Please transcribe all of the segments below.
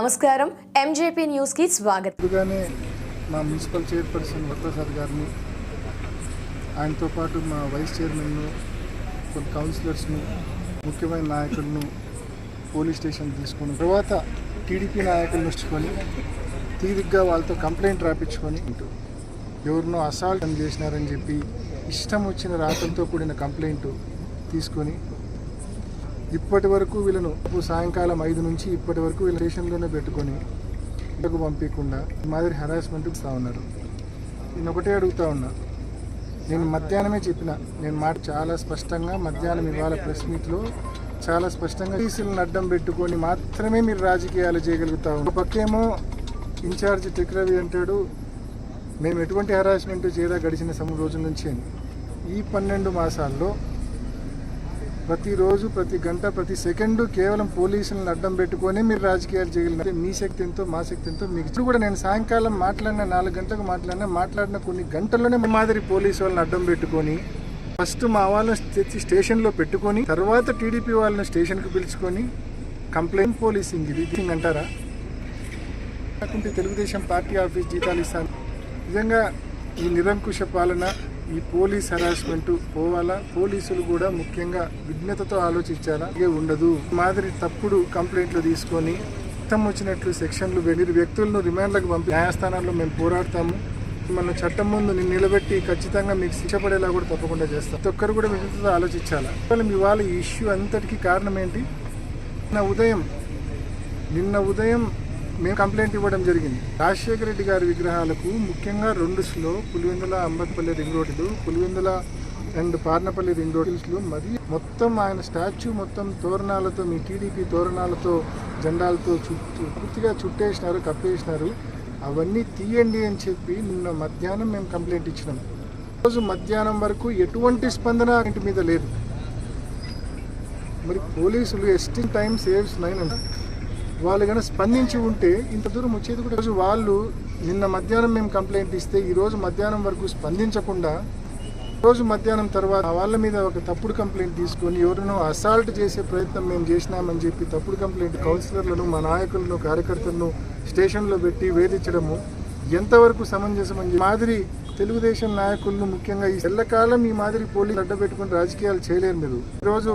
నమస్కారం MJP news కి స్వాగతం. ముందుగానే మా మున్సిపల్ చైర్పర్సన్ వరప్రసాద్ గారిని, ఆయనతో పాటు మా వైస్ చైర్మన్ను, కొన్ని కౌన్సిలర్స్ను, ముఖ్యమైన నాయకులను పోలీస్ స్టేషన్ తీసుకుని తర్వాత టీడీపీ నాయకులను వచ్చుకొని తీరిగ్గా వాళ్ళతో కంప్లైంట్ రాపించుకొని ఎవరినో అసాల్ట్ చేసినారని చెప్పి ఇష్టం వచ్చిన రాతలతో కూడిన కంప్లైంట్ తీసుకొని ఇప్పటి వరకు వీళ్ళను సాయంకాలం 5 నుంచి ఇప్పటి వరకు వీళ్ళ స్టేషన్లోనే పెట్టుకొని ఇంటికి పంపించకుండా ఈ మాదిరి హెరాస్మెంట్ ఇస్తూ ఉన్నారు. నేను ఒకటే అడుగుతూ ఉన్నా, నేను మధ్యాహ్నమే చెప్పిన, నేను మాట చాలా స్పష్టంగా మధ్యాహ్నం ఇవాళ ప్రెస్ మీట్లో చాలా స్పష్టంగా పోలీసులను అడ్డం పెట్టుకొని మాత్రమే మీరు రాజకీయాలు చేయగలుగుతా ఉన్నారు. ఒక పక్కేమో ఇన్ఛార్జ్ టెక్ రవి అంటాడు, మేము ఎటువంటి హెరాస్మెంట్ చేయదా గడిచిన రోజుల నుంచి అని. ఈ 12 మాసాల్లో ప్రతిరోజు, ప్రతి గంట, ప్రతి సెకండు కేవలం పోలీసులను అడ్డం పెట్టుకొని మీరు రాజకీయాలు చేయగలిగితే మీ శక్తి ఎంతో మా శక్తి ఎంతో మీకు ఇప్పుడు కూడా నేను సాయంకాలం మాట్లాడిన 4 గంటలకు మాట్లాడిన కొన్ని గంటల్లోనే మాదిరి పోలీసు వాళ్ళని అడ్డం పెట్టుకొని ఫస్ట్ మా వాళ్ళని తెచ్చి స్టేషన్లో పెట్టుకొని తర్వాత టీడీపీ వాళ్ళని స్టేషన్కి పిలుచుకొని కంప్లైంట్ పోలీసింగ్ ఇది అంటారా? కాకుంటే తెలుగుదేశం పార్టీ ఆఫీస్ జీతాలు ఇస్తాను. నిజంగా ఈ నిరంకుశ పాలన, ఈ పోలీస్ హెరాస్మెంట్ పోవాలా? పోలీసులు కూడా ముఖ్యంగా విఘ్నతతో ఆలోచించాలా? ఇదే ఉండదు. మాదిరి తప్పుడు కంప్లైంట్లు తీసుకొని ఇష్టం వచ్చినట్లు సెక్షన్లు మీరు వ్యక్తులను రిమాండ్లకు పంపి న్యాయస్థానాల్లో మేము పోరాడతాము, మన చట్టం ముందు నిలబెట్టి ఖచ్చితంగా మీకు శిక్ష పడేలా కూడా తప్పకుండా చేస్తాం. ప్రతి ఒక్కరు కూడా విఘ్నతతో ఆలోచించాలా? ఇవాళ ఈ ఇష్యూ అంతటికీ కారణం ఏంటి? నిన్న ఉదయం మేము కంప్లైంట్ ఇవ్వడం జరిగింది. రాజశేఖర రెడ్డి గారి విగ్రహాలకు ముఖ్యంగా 2 పులివెందుల అంబత్పల్లి రింగ్ రోడ్లు, పులివెందుల అండ్ పార్నపల్లి రింగ్ రోడ్లు, మరి మొత్తం ఆయన స్టాచ్యూ మొత్తం తోరణాలతో, మీ టీడీపీ తోరణాలతో, జెండాలతో పూర్తిగా చుట్టేసినారు, కప్పేసినారు. అవన్నీ తీయండి అని చెప్పి నిన్న మధ్యాహ్నం మేము కంప్లైంట్ ఇచ్చినాం. రోజు మధ్యాహ్నం వరకు ఎటువంటి స్పందన ఇంటి మీద లేదు. మరి పోలీసులు ఎస్టింగ్ టైం సేవ్స్ 9 అంటారు. వాళ్ళు కనుక స్పందించి ఉంటే ఇంత దూరం వచ్చేది కూడా. రోజు వాళ్ళు నిన్న మధ్యాహ్నం మేము కంప్లైంట్ ఇస్తే ఈరోజు మధ్యాహ్నం వరకు స్పందించకుండా రోజు మధ్యాహ్నం తర్వాత వాళ్ళ మీద ఒక తప్పుడు కంప్లైంట్ తీసుకొని ఎవరినో అసాల్ట్ చేసే ప్రయత్నం మేము చేసినామని చెప్పి తప్పుడు కంప్లైంట్ కౌన్సిలర్లను, మా నాయకులను, కార్యకర్తలను స్టేషన్లో పెట్టి వేధించడము ఎంతవరకు సమంజసం అని మాదిరి తెలుగుదేశం నాయకులను ముఖ్యంగా ఈ ఎల్లకాలం ఈ మాదిరి పోలీసులు అడ్డపెట్టుకుని రాజకీయాలు చేయలేరు. మీరు ఈరోజు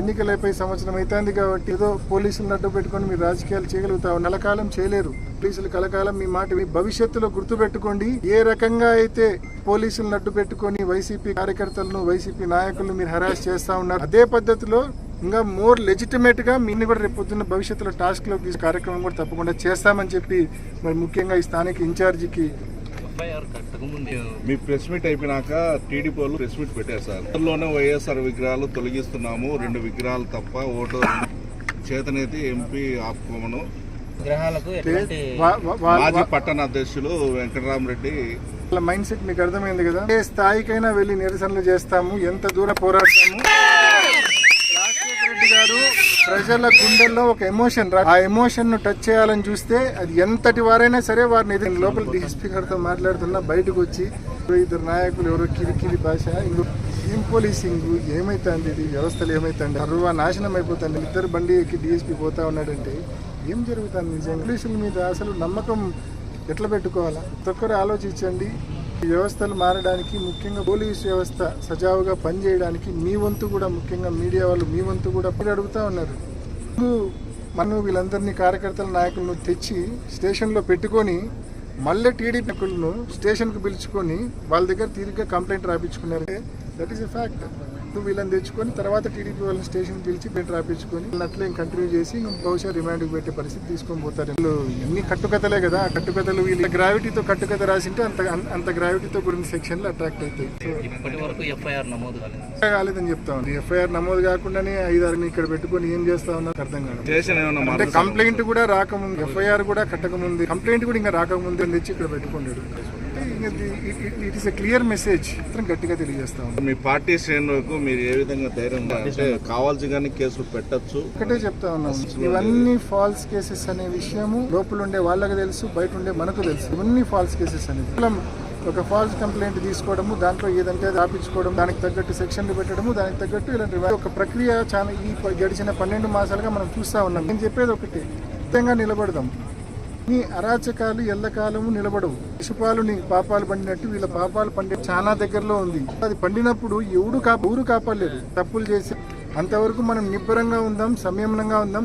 ఎన్నికలైపోయి సంవత్సరం అవుతుంది కాబట్టి ఏదో పోలీసులను అడ్డు పెట్టుకొని మీరు రాజకీయాలు చేయగలుగుతారు, నెలకాలం చేయలేరు. పోలీసులు కలకాలం మీ మాట మీ భవిష్యత్తులో గుర్తుపెట్టుకోండి. ఏ రకంగా అయితే పోలీసులను అడ్డు పెట్టుకొని వైసీపీ కార్యకర్తలను, వైసీపీ నాయకులను మీరు హెరాస్ చేస్తూ ఉన్నారు, అదే పద్ధతిలో ఇంకా మోర్ లెజిటిమేట్ గా మీని కూడా రేపు పొద్దున్న భవిష్యత్తులో టాస్క్ లో తీసే కార్యక్రమం కూడా తప్పకుండా చేస్తామని చెప్పి మరి ముఖ్యంగా ఈ స్థానిక ఇన్ఛార్జికి మీ ప్రెస్ మీట్ అయిపోయినాక టీడీపీ వాళ్ళు ప్రెస్ మీట్ పెట్టారు సార్. అందులోనే వైఎస్ఆర్ విగ్రహాలు తొలగిస్తున్నాము, 2 విగ్రహాలు తప్ప, ఓటు చేతనైతే ఎంపీ ఆపుకోమను మాజీ పట్టణ అధ్యక్షులు వెంకటరామరెడ్డి వాళ్ళ మైండ్ సెట్ మీకు అర్థమైంది కదా. ఏ స్థాయికైనా వెళ్ళి నిరసనలు చేస్తాము, ఎంత దూరం పోరాడతాము. రాజశేఖర రెడ్డి గారు ప్రజల గుండెల్లో ఒక ఎమోషన్, ఆ ఎమోషన్ ను టచ్ చేయాలని చూస్తే అది ఎంతటి వారైనా సరే వారిని ఎదురు. లోపల డిఎస్పీ గారితో మాట్లాడుతున్నా బయటకు వచ్చి 2 నాయకులు ఎవరో కిరికిరి భాష, ఏం పోలీసింగ్ ఏమైతుంది, ఇది వ్యవస్థలు ఏమైతుంది, నాశనం అయిపోతుంది. 2 బండి ఎక్కి డిఎస్పీ పోతా ఉన్నాడంటే ఏం జరుగుతుంది? నిజంగా పోలీసుల మీద అసలు నమ్మకం ఎట్లా పెట్టుకోవాలా? ప్రతి ఒక్కరు ఆలోచించండి. ఈ వ్యవస్థలు మారడానికి, ముఖ్యంగా పోలీస్ వ్యవస్థ సజావుగా పనిచేయడానికి మీ వంతు కూడా, ముఖ్యంగా మీడియా వాళ్ళు మీ వంతు కూడా అడుగుతూ ఉన్నారు. మనం వీళ్ళందరినీ కార్యకర్తల నాయకులను తెచ్చి స్టేషన్లో పెట్టుకొని మళ్ళీ టీడీపీ నాయకులను స్టేషన్కి పిలుచుకొని వాళ్ళ దగ్గర తీరిగ్గా కంప్లైంట్ రాపించుకున్నారు. That is a fact. వీళ్ళని తెచ్చుకొని తర్వాత టీడీపీ వాళ్ళని స్టేషన్ పిలిచి రాపించుకొని అట్లే కంటిన్యూ చేసి బహుశా రిమాండ్కి పెట్టే పరిస్థితి తీసుకొని పోతారు. వీళ్ళు ఎన్ని కట్టుకథలే కదా, ఆ కట్టుకథలు వీళ్ళ గ్రావిటీతో కట్టుకథ రాసింటే అంత గ్రావిటీతో కొన్ని సెక్షన్లు అట్రాక్ట్ అవుతాయి. కాలేదని చెప్తా ఉంది. ఎఫ్ఐఆర్ నమోదు కాకుండానే 5-6 ఇక్కడ పెట్టుకొని ఏం చేస్తా ఉన్నారు అర్థం కాదు. అంటే కంప్లైంట్ కూడా రాకముందు, ఎఫ్ఐఆర్ కూడా కట్టకముందు, కంప్లైంట్ కూడా ఇంకా రాకముందు తెచ్చి ఇక్కడ పెట్టుకున్నాడు. It is a clear message గట్టిగా తెలియజేస్తాం. మీ పార్టీ శ్రేణులకు మీరు ఏ విధంగా ధైర్యం అంటే కావాల్సి కానీ కేసులు పెట్టచ్చు? ఒకటే చెప్తా ఉన్నాం, ఇవన్నీ ఫాల్స్ కేసెస్ అనే విషయము లోపల ఉండే వాళ్ళకి తెలుసు, బయట ఉండే మనకు తెలుసు. ఇవన్నీ ఫాల్స్ కేసెస్ అనేది ఒక ఫాల్స్ కంప్లైంట్ తీసుకోవడము, దాంట్లో ఏదంటే రాపించుకోవడం, దానికి తగ్గట్టు సెక్షన్లు పెట్టడము, దానికి తగ్గట్టు ఇలాంటి ఒక ప్రక్రియ చాలా ఈ గడిచిన 12 మాసాలుగా మనం చూస్తూ ఉన్నాం. నేను చెప్పేది ఒకటి, నిలబడదాం. ఈ అరాచకాలు ఎల్లకాలము నిలబడవు. శిశుపాలు నీ పాపాలు పండినట్టు వీళ్ళ పాపాలు పండి చాలా దగ్గరలో ఉంది. అది పండినప్పుడు ఊరు కాపాడలేరు. తప్పులు చేసి అంతవరకు మనం నిబ్బరంగా ఉందాం, సంయమనంగా ఉందాం.